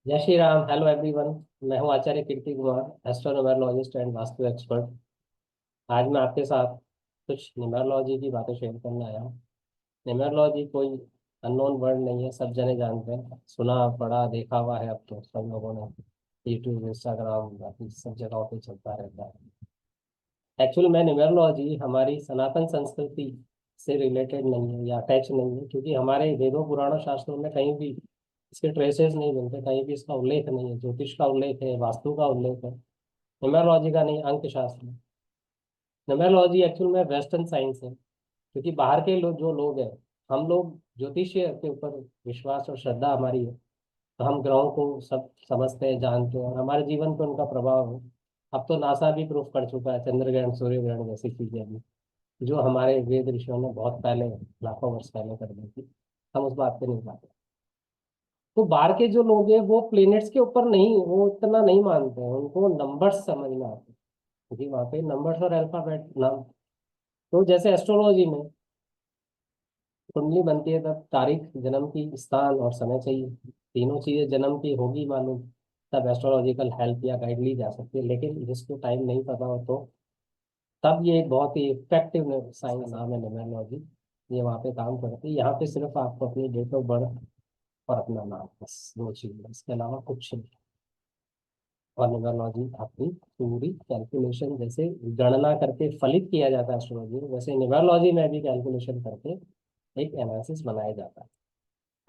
जय Shri Ram. Hello everyone. मैं हूं आचार्य कीर्ति कुमार, एस्ट्रोनोमरोलॉजिस्ट एंड वास्तु एक्सपर्ट। आज मैं आपके साथ कुछ न्यूमरोलॉजी की बातें शेयर करने आया हूं। न्यूमरोलॉजी कोई अननोन वर्ड नहीं है, सब जने जानते हैं, सुना पढ़ा देखा हुआ है। अब तो सब लोगों ने यूट्यूब, इंस्टाग्राम, बाकी सब जगहों पे चलता रहता है। एक्चुअल में न्यूमरोलॉजी हमारी सनातन संस्कृति से रिलेटेड नहीं है या अटैच नहीं है, क्योंकि हमारे वेदों पुराणों शास्त्रों में कहीं भी इसके ट्रेसेस नहीं मिलते, कहीं भी इसका उल्लेख नहीं है। ज्योतिष का उल्लेख है, वास्तु का उल्लेख है, न्यूमरोलॉजी का नहीं। अंक शास्त्र में न्यूमरोलॉजी एक्चुअल में वेस्टर्न साइंस है, क्योंकि बाहर के लोग जो लोग हैं, हम लोग ज्योतिषीय के ऊपर विश्वास और श्रद्धा हमारी है, तो हम ग्रहों को सब समझते हैं, जानते हैं, और हमारे जीवन पर उनका प्रभाव है। अब तो नासा भी प्रूफ कर चुका है, चंद्र ग्रहण, सूर्य ग्रहण जैसी चीजें भी, जो हमारे वेद ऋषियों ने बहुत पहले, लाखों वर्ष पहले कर दी थी। हम उस बात पे नहीं पाते। तो बाहर के जो लोग हैं वो प्लेनेट्स के ऊपर नहीं, वो इतना नहीं मानते हैं, उनको नंबर्स समझना आते हैं, क्योंकि वहाँ पे नंबर्स और अल्फाबेट नाम। तो जैसे एस्ट्रोलॉजी में कुंडली बनती है, तब तारीख, जन्म की स्थान और समय चाहिए। तीनों चीजें जन्म की होगी मालूम, तब एस्ट्रोलॉजिकल हेल्प या गाइड ली जा सकती है। लेकिन जिसको टाइम नहीं पता हो, तो तब ये एक बहुत ही इफेक्टिव साइंस, नाम है न्यूमरोलॉजी। ये वहाँ पे काम करती है। यहाँ पे सिर्फ आपको अपनी डेट ऑफ बर्थ और अपना नाम, बस दो चीज, इसके अलावा कुछ नहीं। और न्यूमरोलॉजी आपकी पूरी कैलकुलेशन, जैसे गणना करके फलित किया जाता है एस्ट्रोलॉजी में, वैसे न्यूमरोलॉजी में भी कैलकुलेशन करके एक एनालिसिस बनाया जाता है।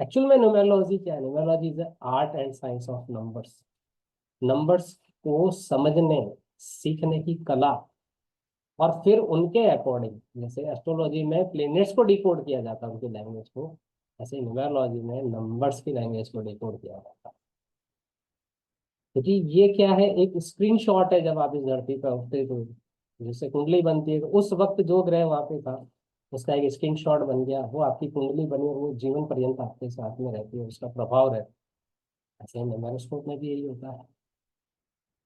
एक्चुअल में न्यूमरोलॉजी क्या है? Numerology is art and science of numbers. Numbers को समझने, सीखने की कला, और फिर उनके अकॉर्डिंग, जैसे एस्ट्रोलॉजी में प्लेनेट्स को डिकोड किया जाता है उनकी लैंग्वेज को, ऐसे न्यूमरोलॉजी में नंबर्स की लैंग्वेज को डिकोड किया जाता है। क्योंकि ये क्या है, एक स्क्रीनशॉट है। जब आप इस धरती पर उठते, तो जैसे कुंडली बनती है, तो उस वक्त जो ग्रह वहां पे था, उसका एक स्क्रीनशॉट बन गया, वो आपकी कुंडली बनी, और वो जीवन पर्यंत आपके साथ में रहती है, उसका प्रभाव रहता है। ऐसे ही न्यूमेरोस्कोप में भी यही होता है।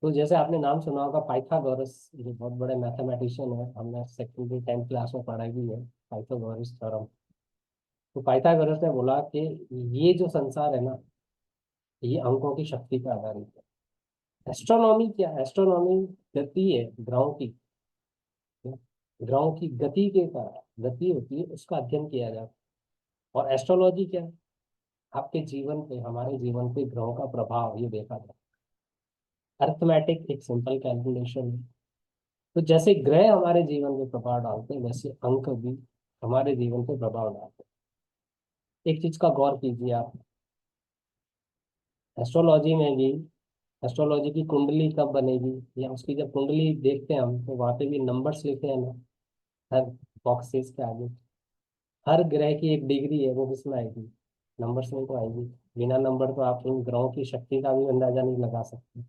तो जैसे आपने नाम सुना होगा पाइथागोरस, जो बहुत बड़े मैथमेटिशियन है, हमने सेकेंडरी 10th क्लास में पढ़ाई भी है, पाइथागोरस थ्योरम। तो पाइथागोरस ने बोला कि ये जो संसार है ना, ये अंकों की शक्ति पर आधारित है। एस्ट्रोनॉमी क्या है? एस्ट्रोनॉमी गति है ग्रहों की। ग्रहों की गति के कारण, गति होती है, उसका अध्ययन किया जाता है। और एस्ट्रोलॉजी क्या है? आपके जीवन पे, हमारे जीवन पे ग्रहों का प्रभाव ये देखा जाता है। अर्थमेटिक एक सिंपल कैलकुलेशन है। तो जैसे ग्रह हमारे जीवन में प्रभाव डालते हैं, वैसे अंक भी हमारे जीवन पे प्रभाव डालते हैं। एक चीज का गौर कीजिए आप, एस्ट्रोलॉजी में भी, एस्ट्रोलॉजी की कुंडली कब बनेगी, या उसकी जब कुंडली देखते हैं हम, तो वहाँ पे भी नंबर्स लिखे हैं ना, हर बॉक्सेस के आगे। हर ग्रह की एक डिग्री है, वो किसमें आएगी? नंबर्स में तो आएगी। बिना नंबर तो आप उन ग्रहों की शक्ति का भी अंदाजा नहीं लगा सकते।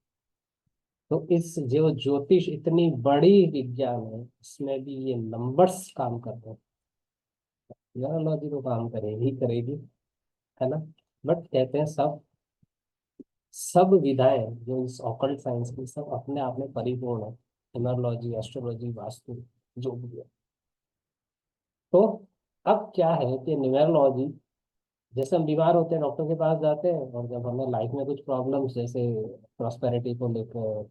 तो इस जो ज्योतिष इतनी बड़ी विज्ञान है, इसमें भी ये नंबर्स काम करते हैं। न्यूमरोलॉजी तो काम करेगी ही करेगी, है ना। बट कहते हैं सब सब विधाएं जो इस ऑकल्ट साइंस की, सब अपने आप में परिपूर्ण है। न्यूमरोलॉजी, एस्ट्रोलॉजी, वास्तु, जो भी है। तो अब क्या है कि न्यूमरोलॉजी, जैसे हम बीमार होते हैं, डॉक्टर के पास जाते हैं, और जब हमें लाइफ में कुछ प्रॉब्लम्स, जैसे प्रॉस्पेरिटी को लेकर,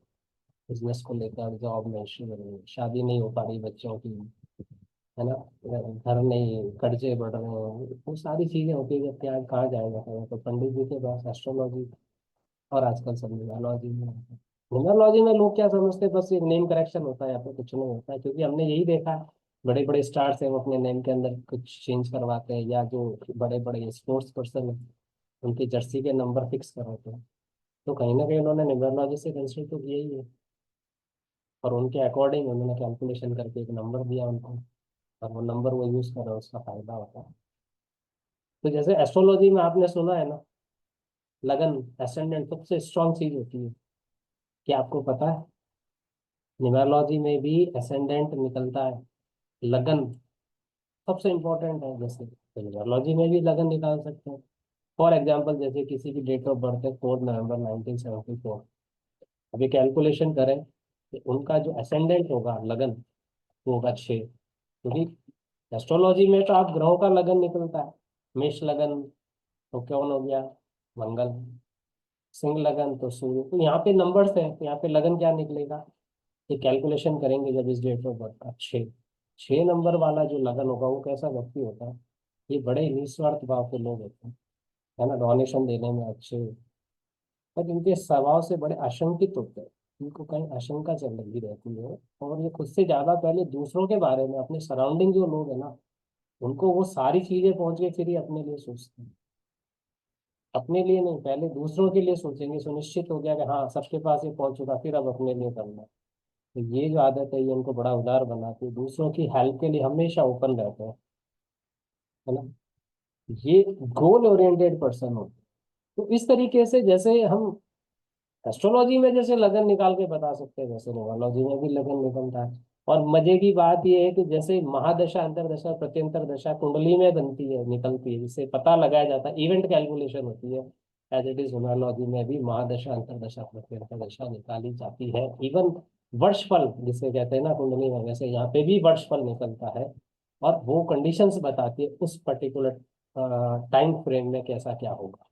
बिजनेस को लेकर, जॉब में शादी नहीं हो पा रही बच्चों की, है ना, घर नहीं, कर्जे बढ़ रहे हैं, वो सारी चीजें होती है। जब क्या, कहाँ जाएगा तो पंडित जी के पास, एस्ट्रोलॉजी। और आजकल सब न्यूमरोलॉजी में, न्यूमरोलॉजी में लोग क्या समझते हैं, बस एक नेम करेक्शन होता है, या फिर कुछ नहीं होता है। क्योंकि हमने यही देखा है, बड़े बड़े स्टार्स हैं, वो अपने नेम के अंदर कुछ चेंज करवाते हैं, या जो बड़े बड़े स्पोर्ट्स पर्सन है, उनकी जर्सी के नंबर फिक्स कराते हैं। तो कहीं ना कहीं उन्होंने न्यूमरोलॉजी से कंसल्ट तो किया ही है, और उनके अकॉर्डिंग उन्होंने कैलकुलेशन करके एक नंबर दिया उनको, और वो नंबर वो यूज कर रहे हैं, उसका फायदा होता है। तो जैसे एस्ट्रोलॉजी में आपने सुना है ना, लगन, एसेंडेंट सबसे स्ट्रांग चीज होती है। क्या आपको पता है? न्यूमरोलॉजी में भी एसेंडेंट निकलता है, लगन सबसे इंपॉर्टेंट है। जैसे न्यूमरोलॉजी में भी लगन निकाल सकते हैं। फॉर एग्जाम्पल, जैसे किसी की डेट ऑफ बर्थ है 4 नवंबर 1974, अभी कैलकुलेशन करें कि उनका जो असेंडेंट होगा लगन, वो होगा 6। क्योंकि एस्ट्रोलॉजी में तो आप ग्रहों का लगन निकलता है। मेष लगन तो कौन हो गया? मंगल। सिंह लगन तो सूर्य, तो यहाँ पे नंबर्स है, तो यहाँ पे लगन क्या निकलेगा, ये कैलकुलेशन करेंगे जब इस डेट ऑफ बर्थ का। 6 नंबर वाला जो लगन होगा वो कैसा व्यक्ति होता है, ये बड़े निस्वार्थ भाव के लोग होते हैं, है ना, डोनेशन देने में अच्छे, पर इनके स्वभाव से बड़े आशंकित होते हैं, इनको कहीं आशंका चल रही रहती है, और ये खुद से ज्यादा पहले दूसरों के बारे में, अपने सराउंडिंग जो लोग है ना, उनको वो सारी चीजें पहुंच के फिर ही अपने लिए सोचते हैं। अपने लिए नहीं, पहले दूसरों के लिए सोचेंगे, सुनिश्चित हो गया कि हाँ सबके पास ये पहुंच चुका, फिर अब अपने लिए करना है। तो ये जो आदत है ये उनको बड़ा उदार बनाती है, दूसरों की हेल्प के लिए हमेशा ओपन रहते हैं, है ना, ये गोल ओरिएंटेड पर्सन होते हैं। तो इस तरीके से जैसे हम एस्ट्रोलॉजी में जैसे लगन निकाल के बता सकते हैं, वैसे न्यूमरोलॉजी में भी लगन निकलता है। और मजे की बात यह है कि जैसे महादशा, अंतरदशा, प्रत्यंतर दशा कुंडली में बनती है, निकलती है, जिससे पता लगाया जाता है, इवेंट कैलकुलेशन होती है, एज इट इज न्यूमरोलॉजी में भी महादशा, अंतरदशा, प्रत्यंतर दशा निकाली जाती है। इवन वर्षफल जिसे कहते हैं ना कुंडली में, वैसे यहाँ पे भी वर्षफल निकलता है, और वो कंडीशंस बताती है उस पर्टिकुलर टाइम फ्रेम में कैसा क्या होगा।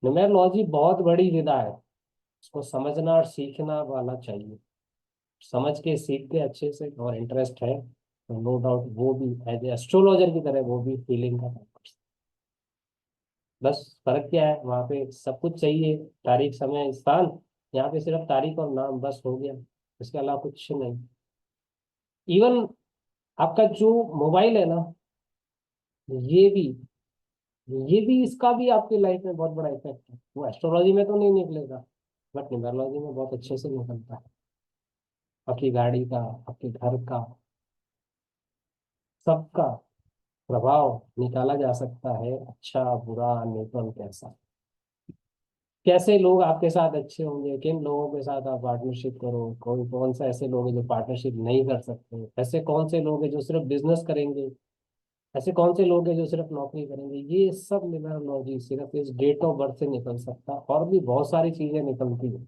न्यूमेरोलॉजी बहुत बड़ी विधा है, उसको समझना और सीखना वाला चाहिए, समझ के सीख के अच्छे से और इंटरेस्ट है तो नो डाउट वो भी एज ए एस्ट्रोलॉजर की तरह वो भी फीलिंग का काम कर सकते हैं। बस फर्क क्या है, वहाँ पे सब कुछ चाहिए, तारीख, समय, स्थान, यहाँ पे सिर्फ तारीख और नाम बस हो गया, इसके अलावा कुछ नहीं। इवन आपका जो मोबाइल है ना, ये भी ये भी इसका भी आपकी लाइफ में बहुत बड़ा इफेक्ट है, वो एस्ट्रोलॉजी में तो नहीं निकलेगा, बट न्यूमरोलॉजी में बहुत अच्छे से निकलता है। आपकी गाड़ी का, आपके घर का, सबका प्रभाव निकाला जा सकता है, अच्छा बुरा न्यूट्रल कैसा, कैसे लोग आपके साथ अच्छे होंगे, किन लोगों के साथ आप पार्टनरशिप करो, कौन कौन सा ऐसे लोग हैं जो पार्टनरशिप नहीं कर सकते, ऐसे कौन से लोग हैं जो सिर्फ बिजनेस करेंगे, ऐसे कौन से लोग हैं जो सिर्फ नौकरी करेंगे, ये सब न्यूमरोलॉजी सिर्फ इस डेट ऑफ बर्थ से निकल सकता है, और भी बहुत सारी चीजें निकलती है।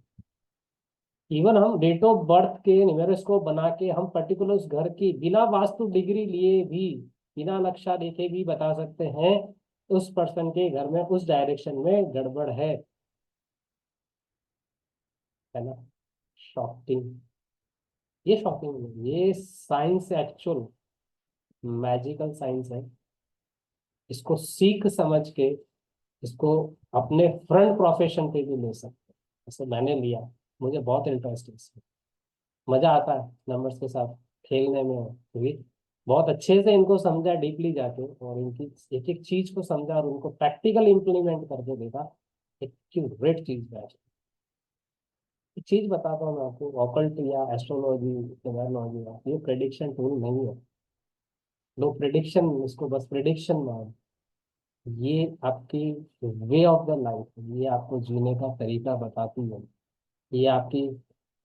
इवन हम डेट ऑफ बर्थ के न्यूमेरोस्कोप बना के हम पर्टिकुलर उस घर की बिना वास्तु डिग्री लिए भी, बिना नक्शा देखे भी बता सकते हैं उस पर्सन के घर में उस डायरेक्शन में गड़बड़ है ना। शॉकिंग, ये शॉकिंग नहीं, ये साइंस, एक्चुअल मैजिकल साइंस है। इसको सीख समझ के इसको अपने फ्रंट प्रोफेशन पे भी ले सकते हैं, जैसे मैंने लिया, मुझे बहुत इंटरेस्ट है इसमें, मजा आता है नंबर्स के साथ खेलने में भी, बहुत अच्छे से इनको समझा डीपली जाके, और इनकी एक एक चीज को समझा और उनको प्रैक्टिकल इम्प्लीमेंट करके देखा, एक ग्रेट चीज है। एक चीज बताता हूँ मैं आपको, ऑकल्ट या एस्ट्रोलॉजी, न्यूमरोलॉजी, ये प्रेडिक्शन टूल नहीं है, लोग प्रेडिक्शन, इसको बस प्रेडिक्शन मान, ये आपकी वे ऑफ द लाइफ, ये आपको जीने का तरीका बताती है, ये आपकी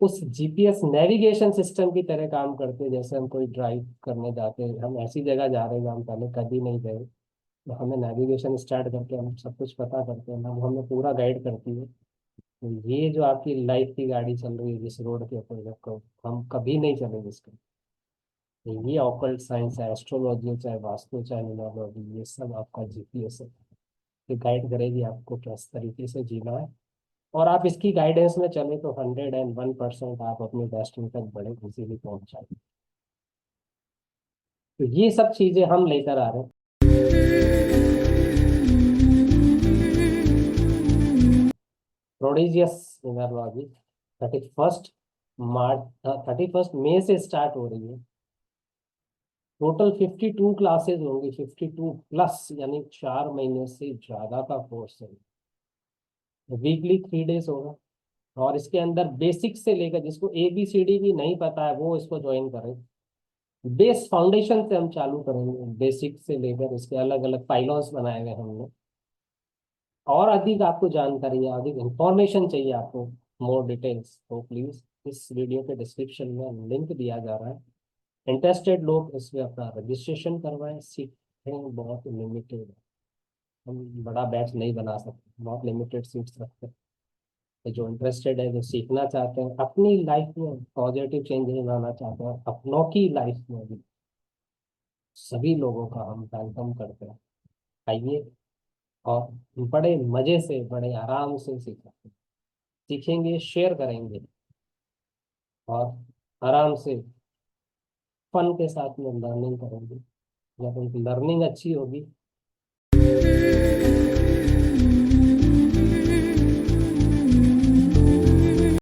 उस जीपीएस नेविगेशन सिस्टम की तरह काम करते हैं। जैसे हम कोई ड्राइव करने जाते हैं, हम ऐसी जगह जा रहे हैं जहाँ हम पहले कभी नहीं गए, तो हमें नेविगेशन स्टार्ट करके हम सब कुछ पता करते हैं ना, वो हमें पूरा गाइड करती है। तो ये जो आपकी लाइफ की गाड़ी चल रही है जिस रोड के ऊपर, को हम कभी नहीं चले जिसके, तो ये ऑकल्ट साइंस है, एस्ट्रोलॉजी चाहे वास्तु चाहे न्यूमरोलॉजी, ये सब आपका जीपीएस है, ये गाइड करेगी आपको किस तरीके से जीना है। और आप इसकी गाइडेंस में चले तो 101% आप अपने डेस्टिनी तक बड़े इजीली पहुंच जाएंगे। तो ये सब चीजें हम लेकर आ रहे हैं। प्रोडिजियस न्यूमरोलॉजी 31 मार्च, 31 मई से स्टार्ट हो रही है। टोटल 52 क्लासेज होंगी, 52 प्लस, यानी 4 महीने से ज्यादा का कोर्स है। वीकली 3 डेज होगा, और इसके अंदर बेसिक से लेकर, जिसको ABCD भी नहीं पता है वो इसको ज्वाइन करें। बेस फाउंडेशन से हम चालू करेंगे, बेसिक से लेकर इसके अलग अलग पाइलॉन्स बनाए हुए हमने। और अधिक आपको जानकारी या अधिक इंफॉर्मेशन चाहिए आपको, मोर डिटेल्स, तो प्लीज इस वीडियो के डिस्क्रिप्शन में लिंक दिया जा रहा है, इंटरेस्टेड लोग इसमें अपना रजिस्ट्रेशन करवाएं, सीटें बहुत लिमिटेड है, हम बड़ा बैच नहीं बना सकते, बहुत लिमिटेड सीट्स रखते हैं। तो जो इंटरेस्टेड है, जो सीखना चाहते हैं, अपनी लाइफ में पॉजिटिव चेंजेस लाना चाहते हैं, अपनों की लाइफ में भी, सभी लोगों का हम वेलकम करते हैं। आइए, और बड़े मजे से बड़े आराम से सीखेंगे, शेयर करेंगे और आराम से फन के साथ में लर्निंग करेंगे। जब लर्निंग अच्छी होगी